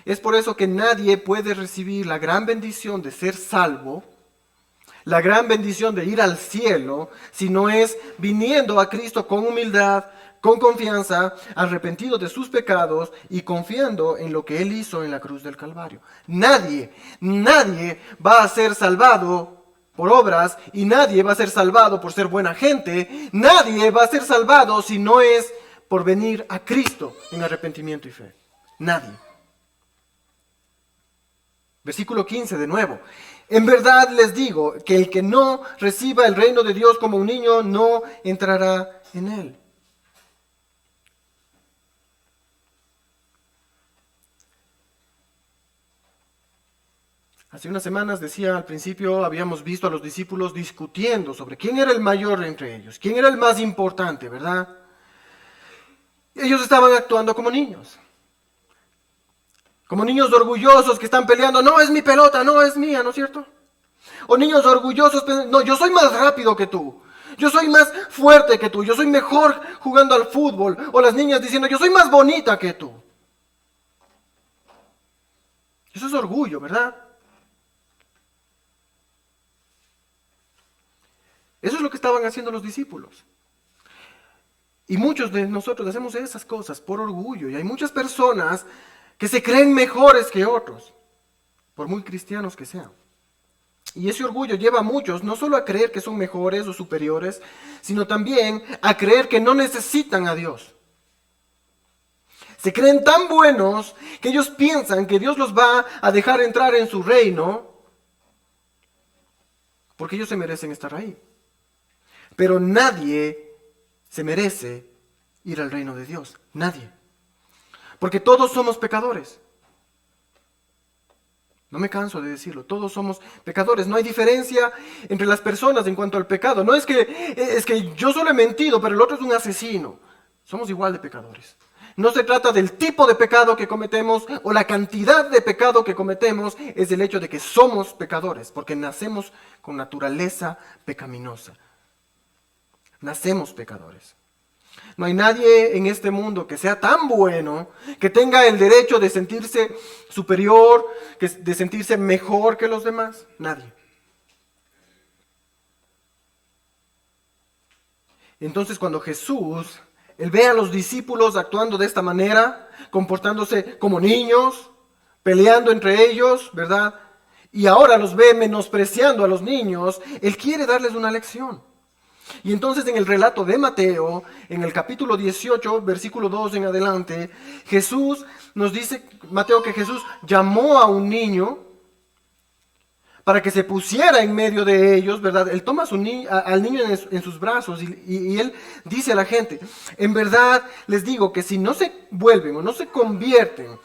Speaker 1: Es por eso que nadie puede recibir la gran bendición de ser salvo, la gran bendición de ir al cielo, si no es viniendo a Cristo con humildad, con confianza, arrepentido de sus pecados y confiando en lo que Él hizo en la cruz del Calvario. Nadie va a ser salvado por obras y nadie va a ser salvado por ser buena gente. Nadie va a ser salvado si no es por venir a Cristo en arrepentimiento y fe. Nadie. Versículo 15 de nuevo. En verdad les digo que el que no reciba el reino de Dios como un niño no entrará en él. Hace unas semanas decía al principio, habíamos visto a los discípulos discutiendo sobre quién era el mayor entre ellos, quién era el más importante, ¿verdad? Ellos estaban actuando como niños. Como niños orgullosos que están peleando, no es mi pelota, no es mía, ¿no es cierto? O niños orgullosos, no, yo soy más rápido que tú, yo soy más fuerte que tú, yo soy mejor jugando al fútbol. O las niñas diciendo, yo soy más bonita que tú. Eso es orgullo, ¿verdad? Eso es lo que estaban haciendo los discípulos. Y muchos de nosotros hacemos esas cosas por orgullo. Y hay muchas personas que se creen mejores que otros, por muy cristianos que sean. Y ese orgullo lleva a muchos no solo a creer que son mejores o superiores, sino también a creer que no necesitan a Dios. Se creen tan buenos que ellos piensan que Dios los va a dejar entrar en su reino porque ellos se merecen estar ahí. Pero nadie se merece ir al reino de Dios. Nadie. Porque todos somos pecadores. No me canso de decirlo, todos somos pecadores. No hay diferencia entre las personas en cuanto al pecado. No es que yo solo he mentido, pero el otro es un asesino. Somos igual de pecadores. No se trata del tipo de pecado que cometemos o la cantidad de pecado que cometemos, es el hecho de que somos pecadores, porque nacemos con naturaleza pecaminosa. Nacemos pecadores. No hay nadie en este mundo que sea tan bueno, que tenga el derecho de sentirse superior, de sentirse mejor que los demás. Nadie. Entonces cuando Jesús, él ve a los discípulos actuando de esta manera, comportándose como niños, peleando entre ellos, ¿verdad? Y ahora los ve menospreciando a los niños, él quiere darles una lección. Y entonces en el relato de Mateo, en el capítulo 18, versículo 2 en adelante, Jesús nos dice, Mateo, que Jesús llamó a un niño para que se pusiera en medio de ellos, ¿verdad? Él toma al niño en sus brazos y él dice a la gente, en verdad les digo que si no se vuelven o no se convierten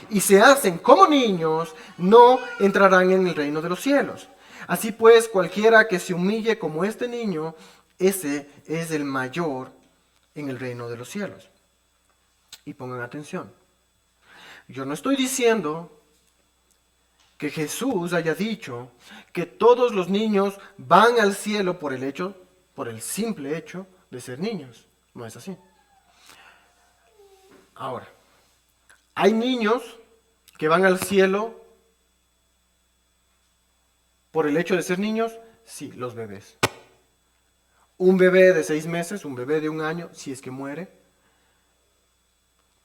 Speaker 1: y se hacen como niños, no entrarán en el reino de los cielos. Así pues, cualquiera que se humille como este niño, ese es el mayor en el reino de los cielos. Y pongan atención. Yo no estoy diciendo que Jesús haya dicho que todos los niños van al cielo por el simple hecho de ser niños. No es así. Ahora, ¿hay niños que van al cielo por el hecho de ser niños? Sí, los bebés. Un bebé de 6 meses, un bebé de 1 año, si es que muere,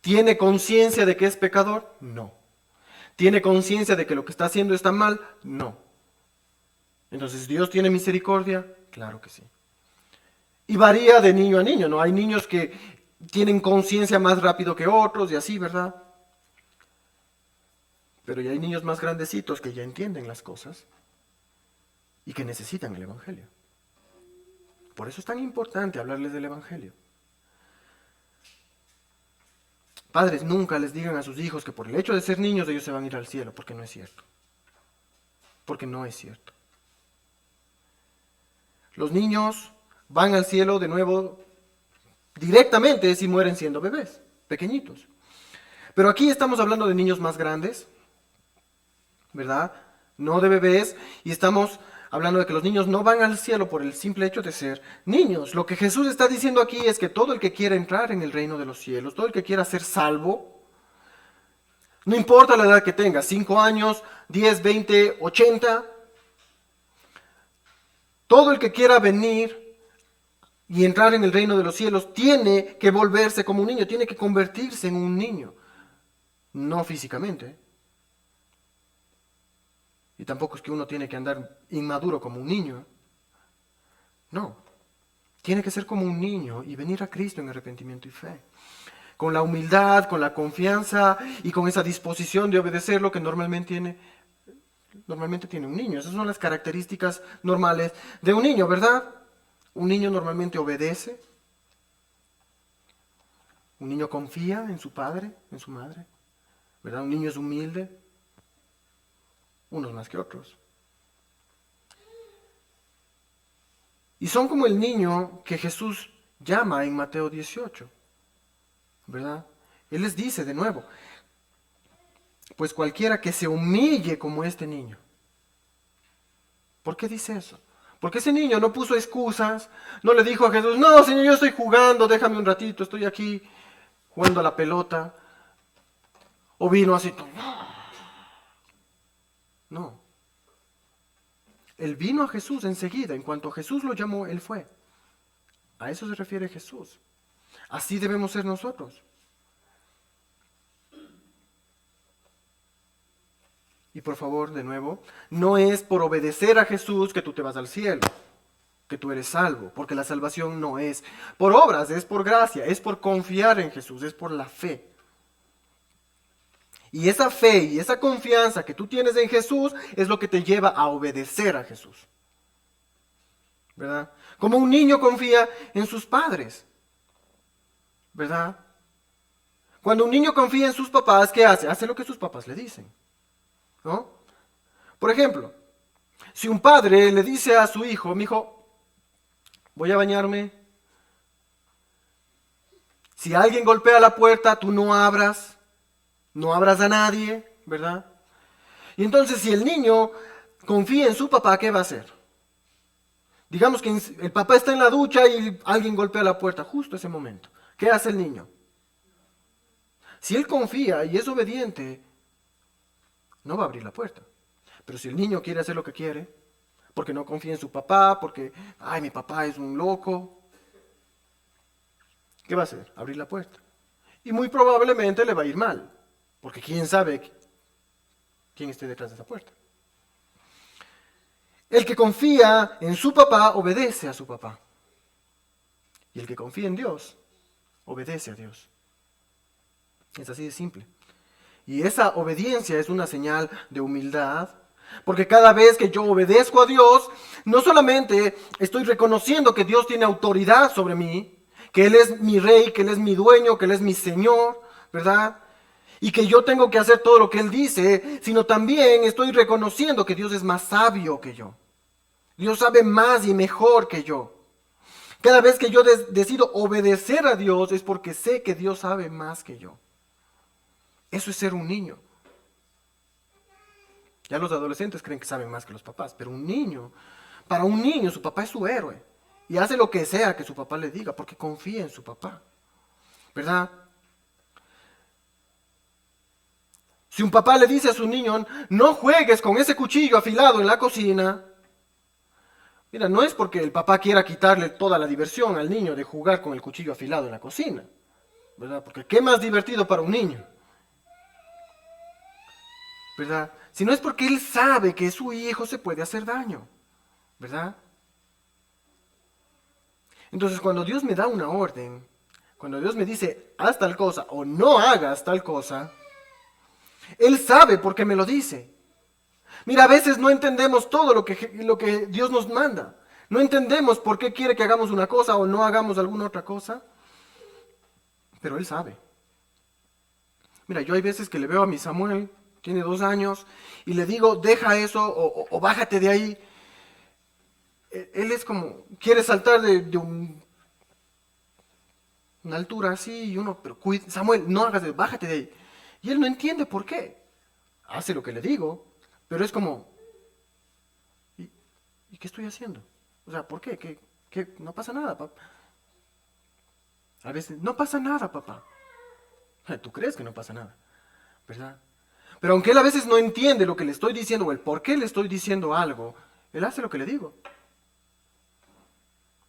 Speaker 1: ¿tiene conciencia de que es pecador? No. ¿Tiene conciencia de que lo que está haciendo está mal? No. Entonces, ¿Dios tiene misericordia? Claro que sí. Y varía de niño a niño, ¿no? Hay niños que tienen conciencia más rápido que otros y así, ¿verdad? Pero ya hay niños más grandecitos que ya entienden las cosas y que necesitan el Evangelio. Por eso es tan importante hablarles del Evangelio. Padres, nunca les digan a sus hijos que por el hecho de ser niños ellos se van a ir al cielo, porque no es cierto. Porque no es cierto. Los niños van al cielo de nuevo directamente si mueren siendo bebés, pequeñitos. Pero aquí estamos hablando de niños más grandes, ¿verdad? No de bebés, y estamos hablando de que los niños no van al cielo por el simple hecho de ser niños. Lo que Jesús está diciendo aquí es que todo el que quiera entrar en el reino de los cielos, todo el que quiera ser salvo, no importa la edad que tenga, 5 años, 10, 20, 80, todo el que quiera venir y entrar en el reino de los cielos tiene que volverse como un niño, tiene que convertirse en un niño, no físicamente. Y tampoco es que uno tiene que andar inmaduro como un niño. No. Tiene que ser como un niño y venir a Cristo en arrepentimiento y fe. Con la humildad, con la confianza y con esa disposición de obedecer lo que normalmente tiene un niño. Esas son las características normales de un niño, ¿verdad? Un niño normalmente obedece. Un niño confía en su padre, en su madre. ¿Verdad? Un niño es humilde. Unos más que otros. Y son como el niño que Jesús llama en Mateo 18, ¿verdad? Él les dice de nuevo, pues cualquiera que se humille como este niño. ¿Por qué dice eso? Porque ese niño no puso excusas, no le dijo a Jesús, no, Señor, yo estoy jugando, déjame un ratito, estoy aquí jugando a la pelota. O vino así, no. Él vino a Jesús enseguida, en cuanto Jesús lo llamó, él fue. A eso se refiere Jesús. Así debemos ser nosotros. Y por favor, de nuevo, no es por obedecer a Jesús que tú te vas al cielo, que tú eres salvo, porque la salvación no es por obras, es por gracia, es por confiar en Jesús, es por la fe. Y esa fe y esa confianza que tú tienes en Jesús es lo que te lleva a obedecer a Jesús. ¿Verdad? Como un niño confía en sus padres. ¿Verdad? Cuando un niño confía en sus papás, ¿qué hace? Hace lo que sus papás le dicen. ¿No? Por ejemplo, si un padre le dice a su hijo, mi hijo, voy a bañarme. Si alguien golpea la puerta, tú no abras a nadie, ¿verdad? Y entonces si el niño confía en su papá, ¿qué va a hacer? Digamos que el papá está en la ducha y alguien golpea la puerta justo ese momento. ¿Qué hace el niño? Si él confía y es obediente, no va a abrir la puerta. Pero si el niño quiere hacer lo que quiere, porque no confía en su papá, porque, ay, mi papá es un loco, ¿qué va a hacer? Abrir la puerta. Y muy probablemente le va a ir mal, porque quién sabe quién esté detrás de esa puerta. El que confía en su papá obedece a su papá. Y el que confía en Dios obedece a Dios. Es así de simple. Y esa obediencia es una señal de humildad, porque cada vez que yo obedezco a Dios, no solamente estoy reconociendo que Dios tiene autoridad sobre mí, que Él es mi rey, que Él es mi dueño, que Él es mi Señor, ¿verdad? Y que yo tengo que hacer todo lo que Él dice, sino también estoy reconociendo que Dios es más sabio que yo. Dios sabe más y mejor que yo. Cada vez que yo decido obedecer a Dios es porque sé que Dios sabe más que yo. Eso es ser un niño. Ya los adolescentes creen que saben más que los papás, pero para un niño su papá es su héroe. Y hace lo que sea que su papá le diga, porque confía en su papá. ¿Verdad? Si un papá le dice a su niño, no juegues con ese cuchillo afilado en la cocina, mira, no es porque el papá quiera quitarle toda la diversión al niño de jugar con el cuchillo afilado en la cocina, ¿verdad? Porque qué más divertido para un niño, ¿verdad? Si no es porque él sabe que su hijo se puede hacer daño, ¿verdad? Entonces cuando Dios me da una orden, cuando Dios me dice, haz tal cosa o no hagas tal cosa, Él sabe por qué me lo dice. Mira, a veces no entendemos todo lo que Dios nos manda. No entendemos por qué quiere que hagamos una cosa o no hagamos alguna otra cosa. Pero Él sabe. Mira, yo hay veces que le veo a mi Samuel, tiene 2 años, y le digo, deja eso o bájate de ahí. Él es como, quiere saltar de una altura así y uno, pero Samuel, no hagas eso, bájate de ahí. Y él no entiende por qué. Hace lo que le digo, pero es como, ¿y qué estoy haciendo? O sea, ¿por qué? ¿Qué? No pasa nada, papá. A veces, no pasa nada, papá. Tú crees que no pasa nada, ¿verdad? Pero aunque él a veces no entiende lo que le estoy diciendo o el por qué le estoy diciendo algo, él hace lo que le digo.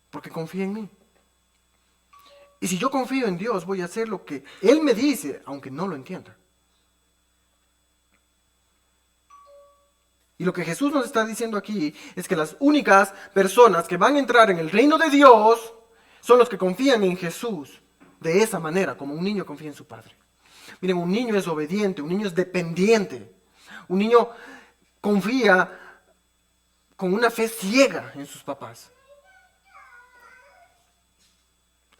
Speaker 1: Porque confía en mí. Y si yo confío en Dios, voy a hacer lo que Él me dice, aunque no lo entienda. Y lo que Jesús nos está diciendo aquí es que las únicas personas que van a entrar en el reino de Dios son los que confían en Jesús de esa manera, como un niño confía en su padre. Miren, un niño es obediente, un niño es dependiente, un niño confía con una fe ciega en sus papás.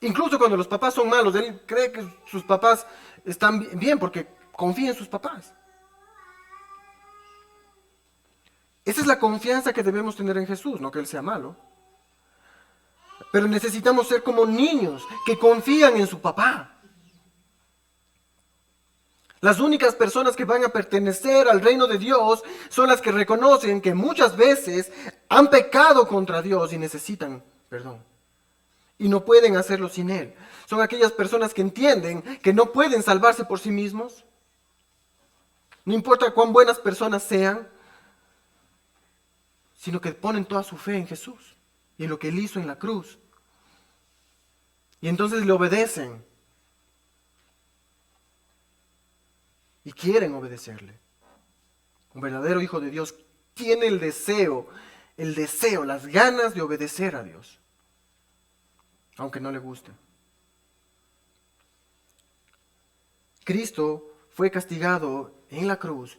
Speaker 1: Incluso cuando los papás son malos, él cree que sus papás están bien porque confía en sus papás. Esa es la confianza que debemos tener en Jesús, no que Él sea malo. Pero necesitamos ser como niños que confían en su papá. Las únicas personas que van a pertenecer al reino de Dios son las que reconocen que muchas veces han pecado contra Dios y necesitan perdón. Y no pueden hacerlo sin Él. Son aquellas personas que entienden que no pueden salvarse por sí mismos. No importa cuán buenas personas sean, sino que ponen toda su fe en Jesús y en lo que Él hizo en la cruz. Y entonces le obedecen y quieren obedecerle. Un verdadero hijo de Dios tiene el deseo, las ganas de obedecer a Dios, aunque no le guste. Cristo fue castigado en la cruz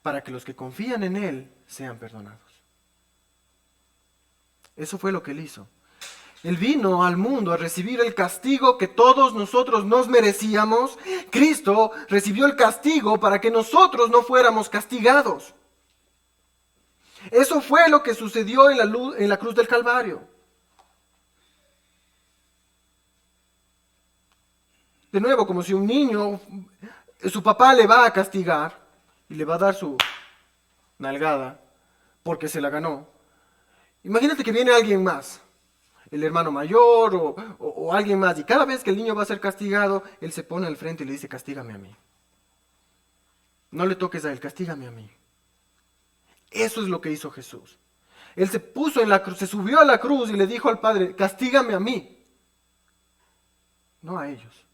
Speaker 1: para que los que confían en Él sean perdonados. Eso fue lo que Él hizo. Él vino al mundo a recibir el castigo que todos nosotros nos merecíamos. Cristo recibió el castigo para que nosotros no fuéramos castigados. Eso fue lo que sucedió en la cruz del Calvario. De nuevo, como si un niño, su papá le va a castigar y le va a dar su nalgada porque se la ganó. Imagínate que viene alguien más, el hermano mayor o alguien más, y cada vez que el niño va a ser castigado, él se pone al frente y le dice, castígame a mí. No le toques a él, castígame a mí. Eso es lo que hizo Jesús. Él se puso en la cruz, se subió a la cruz y le dijo al Padre, castígame a mí, no a ellos.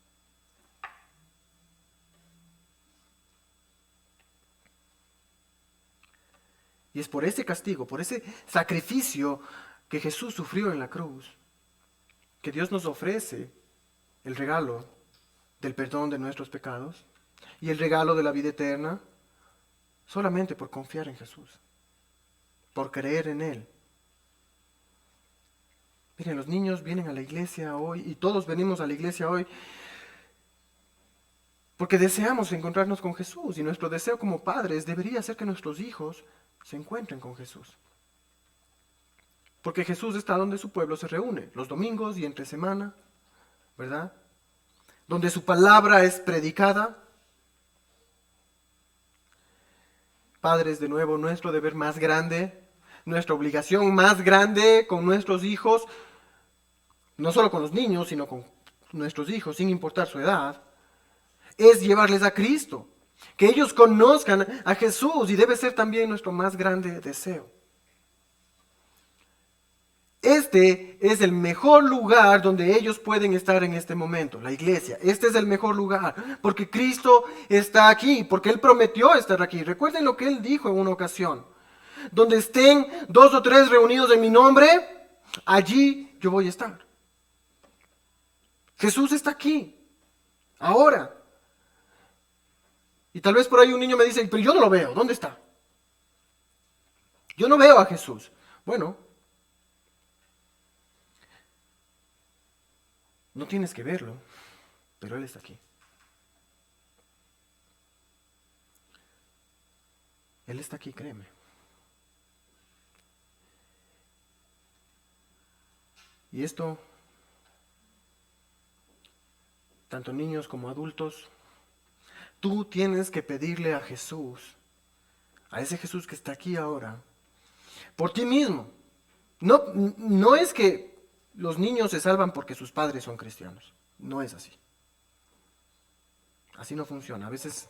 Speaker 1: Y es por ese castigo, por ese sacrificio que Jesús sufrió en la cruz, que Dios nos ofrece el regalo del perdón de nuestros pecados y el regalo de la vida eterna, solamente por confiar en Jesús, por creer en Él. Miren, los niños vienen a la iglesia hoy y todos venimos a la iglesia hoy porque deseamos encontrarnos con Jesús y nuestro deseo como padres debería ser que nuestros hijos se encuentren con Jesús. Porque Jesús está donde su pueblo se reúne, los domingos y entre semana, ¿verdad? Donde su palabra es predicada. Padres, de nuevo, nuestro deber más grande, nuestra obligación más grande con nuestros hijos, no solo con los niños, sino con nuestros hijos, sin importar su edad, es llevarles a Cristo, que ellos conozcan a Jesús, y debe ser también nuestro más grande deseo. Este es el mejor lugar donde ellos pueden estar en este momento, la iglesia. Este es el mejor lugar, porque Cristo está aquí, porque Él prometió estar aquí. Recuerden lo que Él dijo en una ocasión. Donde estén 2 o 3 reunidos en mi nombre, allí yo voy a estar. Jesús está aquí, ahora. Y tal vez por ahí un niño me dice, pero yo no lo veo, ¿dónde está? Yo no veo a Jesús. Bueno, no tienes que verlo, pero Él está aquí. Él está aquí, créeme. Y esto, tanto niños como adultos, tú tienes que pedirle a Jesús, a ese Jesús que está aquí ahora, por ti mismo. No es que los niños se salvan porque sus padres son cristianos. No es así. Así no funciona. A veces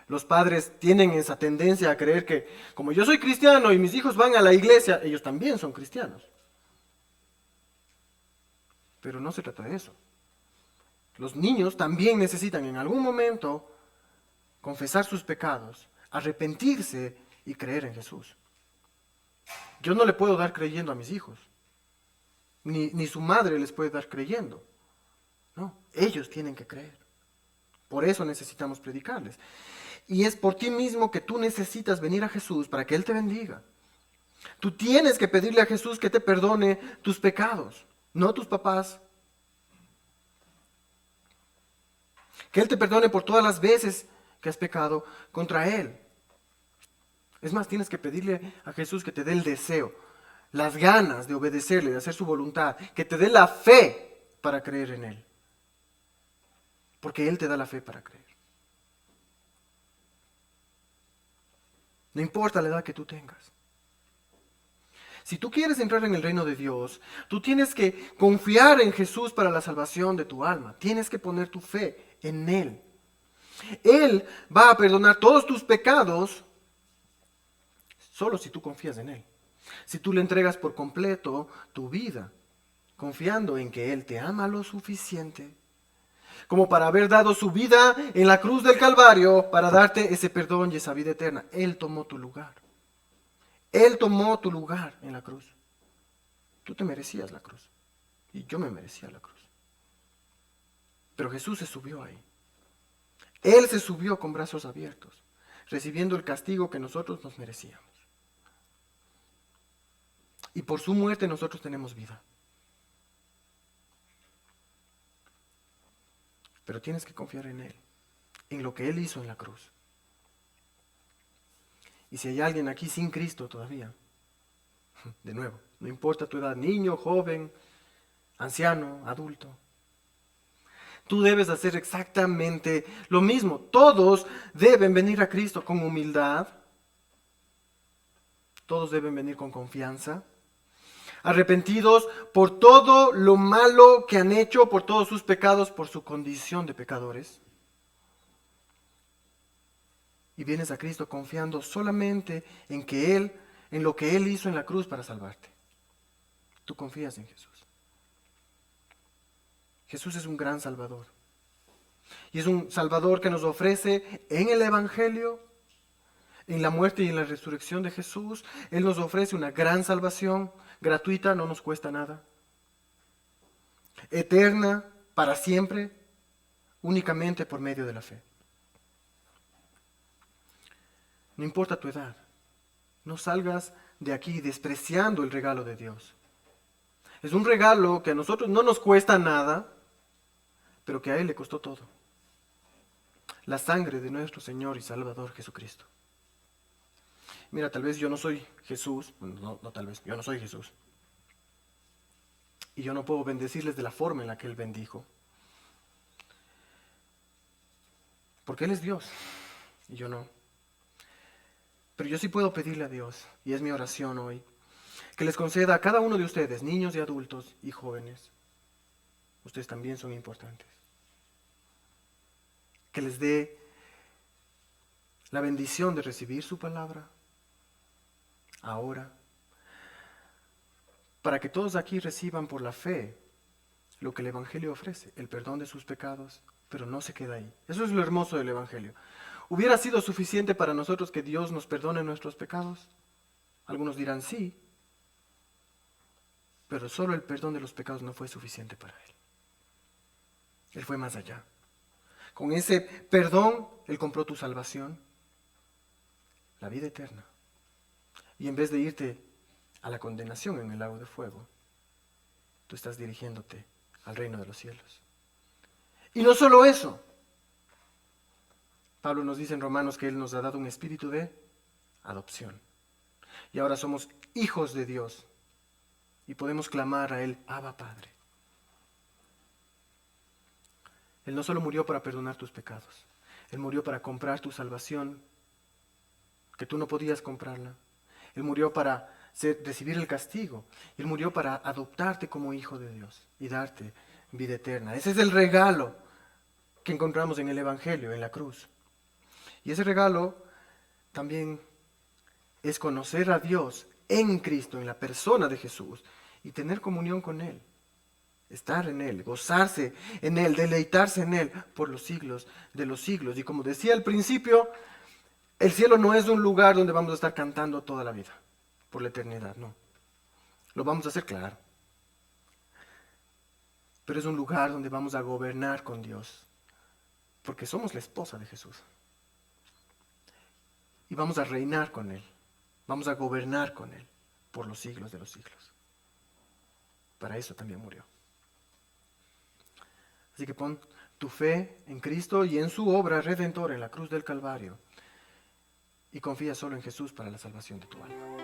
Speaker 1: los padres tienen esa tendencia a creer que como yo soy cristiano y mis hijos van a la iglesia, ellos también son cristianos. Pero no se trata de eso. Los niños también necesitan en algún momento confesar sus pecados, arrepentirse y creer en Jesús. Yo no le puedo dar creyendo a mis hijos, ni su madre les puede dar creyendo. No, ellos tienen que creer. Por eso necesitamos predicarles. Y es por ti mismo que tú necesitas venir a Jesús para que Él te bendiga. Tú tienes que pedirle a Jesús que te perdone tus pecados, no tus papás. Que Él te perdone por todas las veces que has pecado contra Él. Es más, tienes que pedirle a Jesús que te dé el deseo, las ganas de obedecerle, de hacer su voluntad, que te dé la fe para creer en Él. Porque Él te da la fe para creer. No importa la edad que tú tengas. Si tú quieres entrar en el reino de Dios, tú tienes que confiar en Jesús para la salvación de tu alma. Tienes que poner tu fe en Él. Él va a perdonar todos tus pecados solo si tú confías en Él. Si tú le entregas por completo tu vida, confiando en que Él te ama lo suficiente como para haber dado su vida en la cruz del Calvario para darte ese perdón y esa vida eterna. Él tomó tu lugar. Él tomó tu lugar en la cruz. Tú te merecías la cruz. Y yo me merecía la cruz. Pero Jesús se subió ahí. Él se subió con brazos abiertos, recibiendo el castigo que nosotros nos merecíamos. Y por su muerte nosotros tenemos vida. Pero tienes que confiar en Él, en lo que Él hizo en la cruz. Y si hay alguien aquí sin Cristo todavía, de nuevo, no importa tu edad, niño, joven, anciano, adulto, Tú debes hacer exactamente lo mismo. Todos deben venir a Cristo con humildad. Todos deben venir con confianza, arrepentidos por todo lo malo que han hecho, por todos sus pecados, por su condición de pecadores. Y vienes a Cristo confiando solamente en lo que Él hizo en la cruz para salvarte. Tú confías en Jesús. Jesús es un gran Salvador. Y es un Salvador que nos ofrece en el Evangelio, en la muerte y en la resurrección de Jesús. Él nos ofrece una gran salvación, gratuita, no nos cuesta nada. Eterna, para siempre, únicamente por medio de la fe. No importa tu edad, no salgas de aquí despreciando el regalo de Dios. Es un regalo que a nosotros no nos cuesta nada, pero que a Él le costó todo. La sangre de nuestro Señor y Salvador Jesucristo. Mira, tal vez yo no soy Jesús, no tal vez, yo no soy Jesús. Y yo no puedo bendecirles de la forma en la que Él bendijo. Porque Él es Dios y yo no. Pero yo sí puedo pedirle a Dios, y es mi oración hoy, que les conceda a cada uno de ustedes, niños y adultos y jóvenes, ustedes también son importantes, que les dé la bendición de recibir su palabra ahora, para que todos aquí reciban por la fe lo que el Evangelio ofrece, el perdón de sus pecados, pero no se queda ahí. Eso es lo hermoso del Evangelio. ¿Hubiera sido suficiente para nosotros que Dios nos perdone nuestros pecados? Algunos dirán sí, pero solo el perdón de los pecados no fue suficiente para Él. Él fue más allá. Con ese perdón, Él compró tu salvación, la vida eterna. Y en vez de irte a la condenación en el lago de fuego, tú estás dirigiéndote al reino de los cielos. Y no solo eso. Pablo nos dice en Romanos que Él nos ha dado un espíritu de adopción. Y ahora somos hijos de Dios. Y podemos clamar a Él, Abba Padre. Él no solo murió para perdonar tus pecados. Él murió para comprar tu salvación, que tú no podías comprarla. Él murió para recibir el castigo. Él murió para adoptarte como hijo de Dios y darte vida eterna. Ese es el regalo que encontramos en el Evangelio, en la cruz. Y ese regalo también es conocer a Dios en Cristo, en la persona de Jesús, y tener comunión con Él, estar en Él, gozarse en Él, deleitarse en Él por los siglos de los siglos. Y como decía al principio, el cielo no es un lugar donde vamos a estar cantando toda la vida, por la eternidad, no. Lo vamos a hacer, claro. Pero es un lugar donde vamos a gobernar con Dios, porque somos la esposa de Jesús. Y vamos a reinar con Él, vamos a gobernar con Él por los siglos de los siglos. Para eso también murió. Así que pon tu fe en Cristo y en su obra redentora en la cruz del Calvario y confía solo en Jesús para la salvación de tu alma.